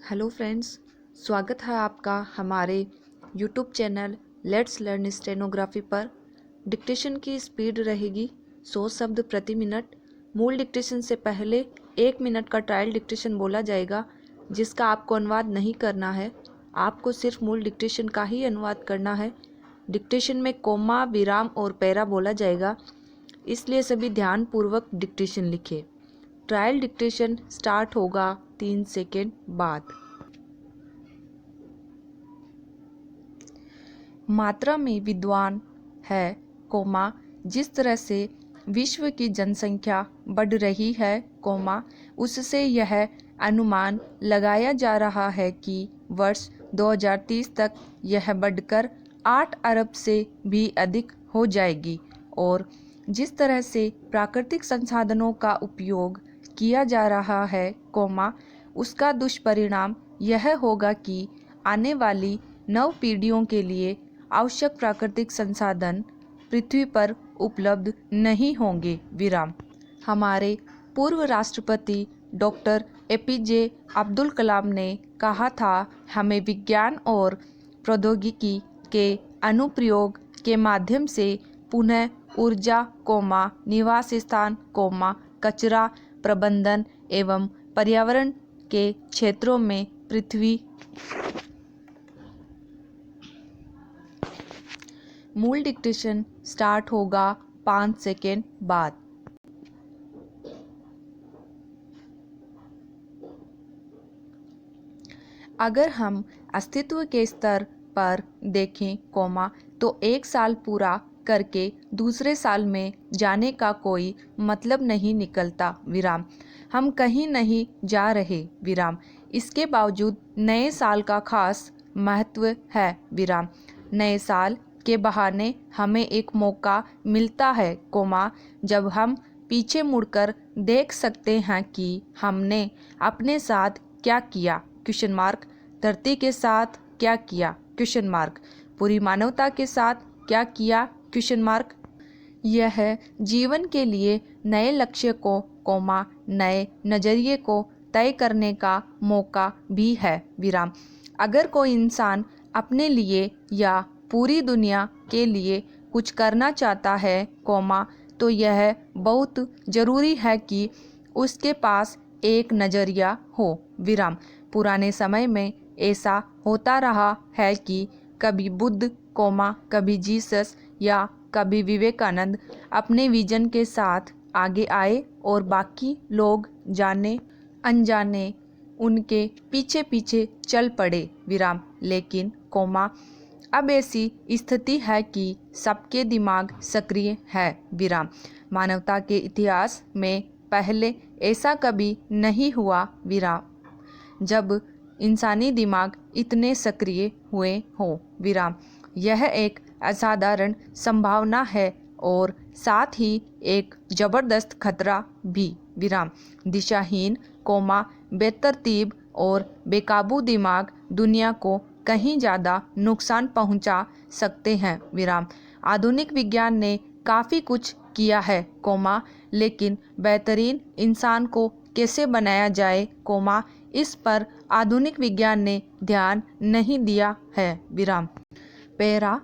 Hello friends, स्वागत है आपका हमारे YouTube channel let's learn stenography पर। डिक्टेशन की स्पीड रहेगी 100 शब्द प्रति मिनट। मूल डिक्टेशन से पहले 1 मिनट का ट्रायल डिक्टेशन बोला जाएगा, जिसका आपको अनुवाद नहीं करना है। आपको सिर्फ मूल डिक्टेशन का ही अनुवाद करना है। डिक्टेशन में कोमा, विराम और पैरा बोला जाएगा, इसलिए सभी ध्यानपूर्वक डिक्टेशन लिखें। ट्रायल डिक्टेशन स्टार्ट होगा 3 सेकेंड बाद। मात्रा में विद्वान है, कोमा जिस तरह से विश्व की जनसंख्या बढ़ रही है, कोमा उससे यह अनुमान लगाया जा रहा है कि वर्ष 2030 तक यह बढ़कर 8 अरब से भी अधिक हो जाएगी। और जिस तरह से प्राकृतिक संसाधनों का उपयोग किया जा रहा है, कोमा उसका दुष्परिणाम यह होगा कि आने वाली 9 पीढ़ियों के लिए आवश्यक प्राकृतिक संसाधन पृथ्वी पर उपलब्ध नहीं होंगे। विराम। हमारे पूर्व राष्ट्रपति डॉक्टर एपीजे अब्दुल कलाम ने कहा था, हमें विज्ञान और प्रौद्योगिकी के अनुप्रयोग के माध्यम से पुनः ऊर्जा, कोमा निवास स्थान, कोमा कचरा प्रबंधन एवं पर्यावरण के क्षेत्रों में पृथ्वी। मूल डिक्टेशन स्टार्ट होगा 5 सेकेंड बाद। अगर हम अस्तित्व के स्तर पर देखें, कोमा तो 1 साल पूरा करके दूसरे साल में जाने का कोई मतलब नहीं निकलता। विराम। हम कहीं नहीं जा रहे। विराम। इसके बावजूद नए साल का खास महत्व है। विराम। नए साल के बहाने हमें एक मौका मिलता है, कोमा जब हम पीछे मुड़कर देख सकते हैं कि हमने अपने साथ क्या किया, क्वेश्चन मार्क धरती के साथ क्या किया, क्वेश्चन मार्क पूरी मानवता के साथ क्या किया, क्वेश्चन मार्क। यह जीवन के लिए नए लक्ष्य को, कोमा नए नजरिए को तय करने का मौका भी है। विराम। अगर कोई इंसान अपने लिए या पूरी दुनिया के लिए कुछ करना चाहता है, कोमा तो यह बहुत ज़रूरी है कि उसके पास एक नज़रिया हो। विराम। पुराने समय में ऐसा होता रहा है कि कभी बुद्ध, कोमा कभी जीसस या कभी विवेकानंद अपने विजन के साथ आगे आए और बाकी लोग जाने अनजाने उनके पीछे पीछे चल पड़े। विराम। लेकिन कोमा अब ऐसी स्थिति है कि सबके दिमाग सक्रिय है। विराम। मानवता के इतिहास में पहले ऐसा कभी नहीं हुआ। विराम। जब इंसानी दिमाग इतने सक्रिय हुए हों। विराम। यह एक असाधारण संभावना है और साथ ही एक जबरदस्त खतरा भी। विराम। दिशाहीन, कोमा बेतरतीब और बेकाबू दिमाग दुनिया को कहीं ज़्यादा नुकसान पहुंचा सकते हैं। विराम। आधुनिक विज्ञान ने काफ़ी कुछ किया है, कोमा लेकिन बेहतरीन इंसान को कैसे बनाया जाए, कोमा इस पर आधुनिक विज्ञान ने ध्यान नहीं दिया है। विराम। पैरा।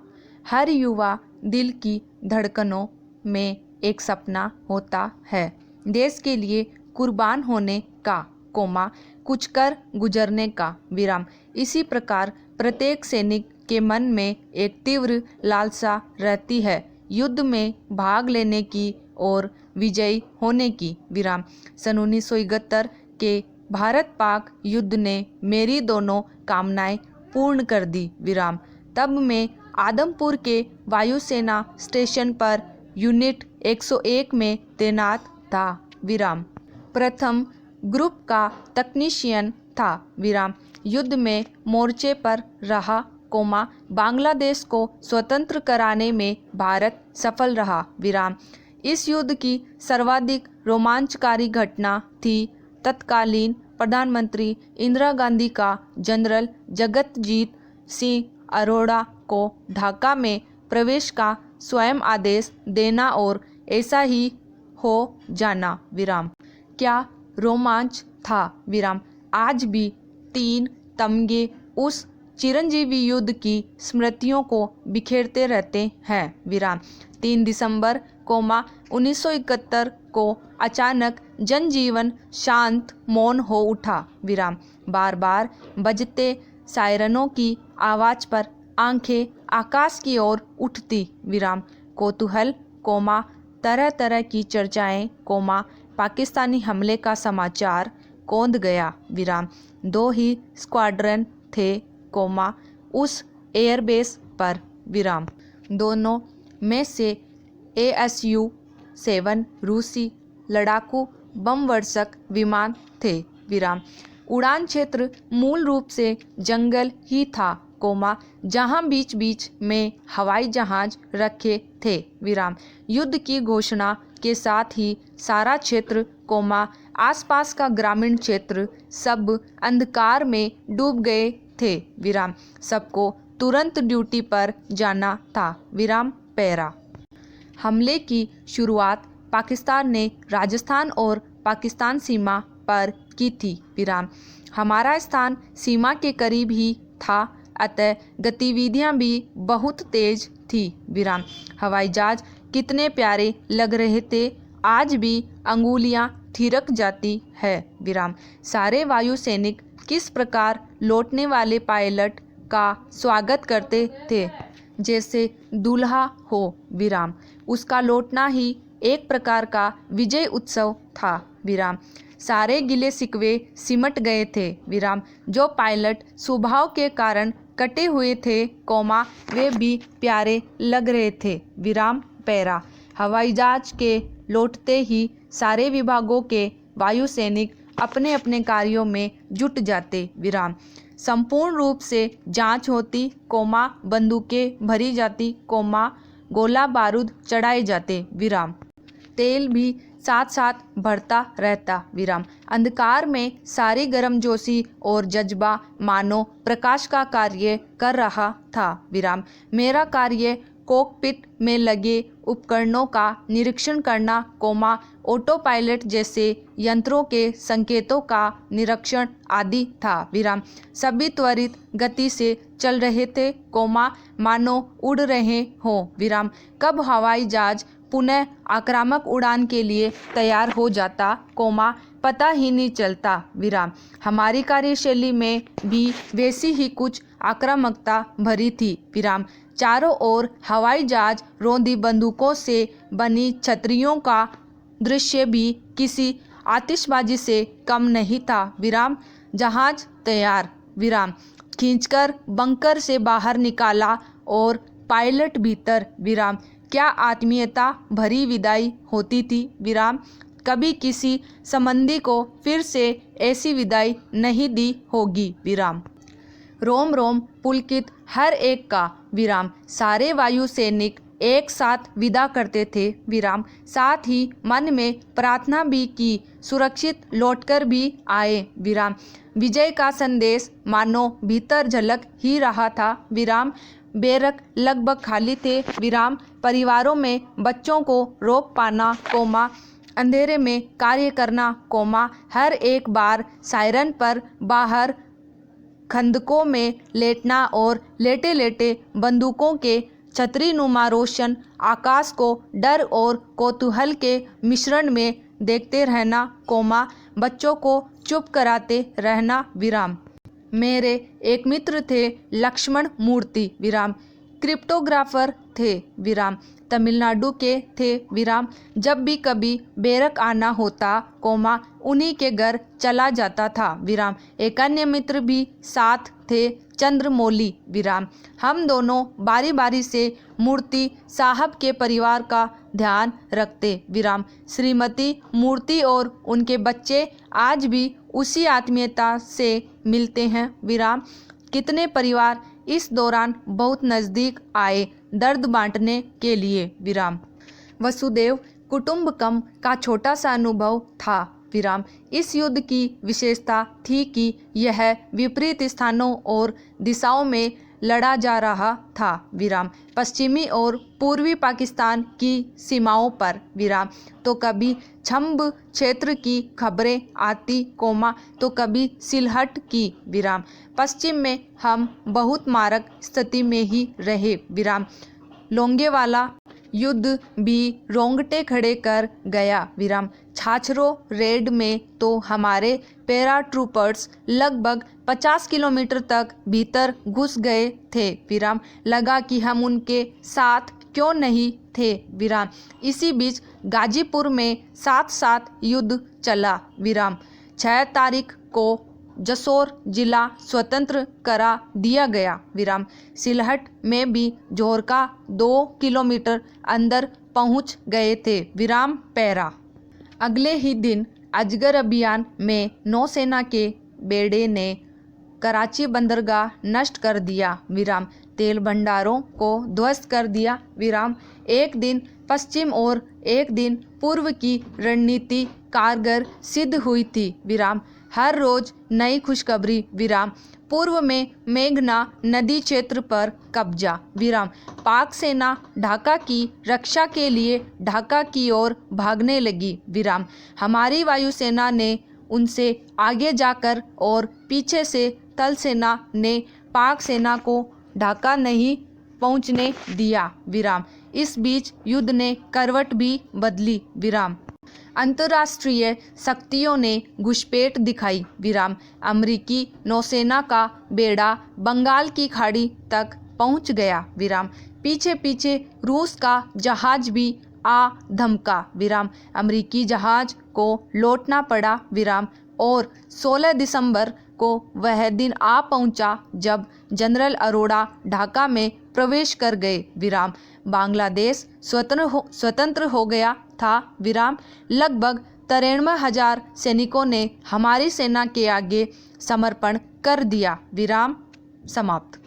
हर युवा दिल की धड़कनों में एक सपना होता है, देश के लिए कुर्बान होने का, कोमा कुछ कर गुजरने का। विराम। इसी प्रकार प्रत्येक सैनिक के मन में एक तीव्र लालसा रहती है, युद्ध में भाग लेने की और विजयी होने की। विराम। सन 1971 के भारत पाक युद्ध ने मेरी दोनों कामनाएं पूर्ण कर दी। विराम। तब मैं आदमपुर के वायुसेना स्टेशन पर यूनिट 101 में तैनात था। विराम। प्रथम ग्रुप का तकनीशियन था। विराम। युद्ध में मोर्चे पर रहा, कोमा बांग्लादेश को स्वतंत्र कराने में भारत सफल रहा। विराम। इस युद्ध की सर्वाधिक रोमांचकारी घटना थी तत्कालीन प्रधानमंत्री इंदिरा गांधी का जनरल जगतजीत सिंह अरोड़ा को ढाका में प्रवेश का स्वयं आदेश देना और ऐसा ही हो जाना। विराम। क्या रोमांच था। विराम। आज भी तीन तमगे उस चिरंजीवी युद्ध की स्मृतियों को बिखेरते रहते हैं। विराम 3 दिसंबर 1971 को अचानक जनजीवन शांत मौन हो उठा। विराम बार बार बजते सायरनों की आवाज़ पर आंखें आकाश की ओर उठती। विराम कौतूहल, तरह तरह की चर्चाएं, पाकिस्तानी हमले का समाचार कौंध गया। विराम 2 ही स्क्वाड्रन थे, उस एयरबेस पर। विराम दोनों में से ASU 7 रूसी लड़ाकू बमवर्षक विमान थे। विराम उड़ान क्षेत्र मूल रूप से जंगल ही था, जहां बीच बीच में हवाई जहाज रखे थे। विराम युद्ध की घोषणा के साथ ही सारा क्षेत्र, आसपास का ग्रामीण क्षेत्र सब अंधकार में डूब गए थे। विराम सबको तुरंत ड्यूटी पर जाना था। विराम पैरा हमले की शुरुआत पाकिस्तान ने राजस्थान और पाकिस्तान सीमा पर की थी। विराम हमारा स्थान सीमा के करीब ही था, अतः गतिविधियां भी बहुत तेज थी। विराम हवाई जहाज कितने प्यारे लग रहे थे, आज भी अंगुलियां थिरक जाती है। विराम सारे वायु सैनिक किस प्रकार लौटने वाले पायलट का स्वागत करते थे, जैसे दूल्हा हो। विराम उसका लौटना ही एक प्रकार का विजय उत्सव था। विराम सारे गिले शिकवे सिमट गए थे। विराम जो पायलट स्वभाव के कारण कटे हुए थे, वे भी प्यारे लग रहे थे। विराम पैरा हवाई जहाज के लौटते ही सारे विभागों के वायु सैनिक अपने अपने कार्यों में जुट जाते। विराम संपूर्ण रूप से जांच होती, बंदूकें भरी जाती, गोला बारूद चढ़ाए जाते। विराम तेल भी साथ साथ बढ़ता रहता। विराम अंधकार में सारी गर्मजोशी और जज्बा मानो प्रकाश का कार्य कर रहा था। विराम मेरा कार्य कॉकपिट में लगे उपकरणों का निरीक्षण करना, ऑटो पायलट जैसे यंत्रों के संकेतों का निरीक्षण आदि था। विराम सभी त्वरित गति से चल रहे थे, मानो उड़ रहे हों। विराम कब हवाई जहाज पुनः आक्रामक उड़ान के लिए तैयार हो जाता, पता ही नहीं चलता। विराम हमारी कार्यशैली में भी वैसी ही कुछ आक्रामकता भरी थी। विराम चारों ओर हवाई जहाज, रोंदी बंदूकों से बनी छतरियों का दृश्य भी किसी आतिशबाजी से कम नहीं था। विराम जहाज तैयार। विराम खींचकर बंकर से बाहर निकाला और पायलट भीतर। विराम क्या आत्मीयता भरी विदाई होती थी। विराम कभी किसी संबंधी को फिर से ऐसी विदाई नहीं दी होगी। विराम रोम रोम पुलकित हर एक का। विराम सारे वायु सैनिक एक साथ विदा करते थे। विराम साथ ही मन में प्रार्थना भी की, सुरक्षित लौटकर भी आए। विराम विजय का संदेश मानो भीतर झलक ही रहा था। विराम बैरक लगभग खाली थे। विराम परिवारों में बच्चों को रोक पाना, अंधेरे में कार्य करना, हर एक बार सायरन पर बाहर खंदकों में लेटना और लेटे लेटे बंदूकों के छतरी नुमा रोशन आकाश को डर और कौतूहल के मिश्रण में देखते रहना, बच्चों को चुप कराते रहना। विराम मेरे एक मित्र थे लक्ष्मण मूर्ति। विराम क्रिप्टोग्राफर थे। विराम तमिलनाडु के थे। विराम जब भी कभी बैरक आना होता, उन्हीं के घर चला जाता था। विराम एक अन्य मित्र भी साथ थे, चंद्रमौली। विराम हम दोनों बारी बारी से मूर्ति साहब के परिवार का ध्यान रखते। विराम श्रीमती मूर्ति और उनके बच्चे आज भी उसी आत्मीयता से मिलते हैं। विराम कितने परिवार इस दौरान बहुत नज़दीक आए दर्द बांटने के लिए। विराम वसुदेव कुटुंबकम का छोटा सा अनुभव था। विराम इस युद्ध की विशेषता थी कि यह विपरीत स्थानों और दिशाओं में लड़ा जा रहा था, विराम। पश्चिमी और पूर्वी पाकिस्तान की सीमाओं पर, विराम। तो कभी छंब क्षेत्र की खबरें आती, तो कभी सिलहट की, विराम। पश्चिम में हम बहुत मारक स्थिति में ही रहे, विराम। लोंगेवाला युद्ध भी रोंगटे खड़े कर गया, विराम। छाछरो रेड में तो हमारे पैराट्रूपर्स लगभग 50 किलोमीटर तक भीतर घुस गए थे, विराम। लगा कि हम उनके साथ क्यों नहीं थे, विराम। इसी बीच गाजीपुर में साथ साथ युद्ध चला, विराम। 6 तारीख को जसोर जिला स्वतंत्र करा दिया गया, विराम। सिलहट में भी जोरका 2 किलोमीटर अंदर पहुंच गए थे, विराम। पैरा। अगले ही दिन अजगर अभियान में नौसेना के बेड़े ने कराची बंदरगाह नष्ट कर दिया, विराम। तेल भंडारों को ध्वस्त कर दिया, विराम। एक दिन पश्चिम और एक दिन पूर्व की रणनीति कारगर सिद्ध हुई थी, विराम। हर रोज नई खुशखबरी, विराम। पूर्व में मेघना नदी क्षेत्र पर कब्जा, विराम। पाक सेना ढाका की रक्षा के लिए ढाका की ओर भागने लगी, विराम। हमारी वायुसेना ने उनसे आगे जाकर और पीछे से थल सेना ने पाक सेना को ढाका नहीं पहुंचने दिया, विराम। इस बीच युद्ध ने करवट भी बदली, विराम। अंतर्राष्ट्रीय शक्तियों ने घुसपैठ दिखाई, विराम। अमेरिकी नौसेना का बेड़ा बंगाल की खाड़ी तक पहुंच गया, विराम। पीछे पीछे रूस का जहाज भी आ धमका, विराम। अमेरिकी जहाज को लौटना पड़ा, विराम। और 16 दिसंबर को वह दिन आ पहुंचा जब जनरल अरोड़ा ढाका में प्रवेश कर गए, विराम। बांग्लादेश स्वतंत्र हो गया था, विराम। लगभग 93,000 सैनिकों ने हमारी सेना के आगे समर्पण कर दिया, विराम। समाप्त।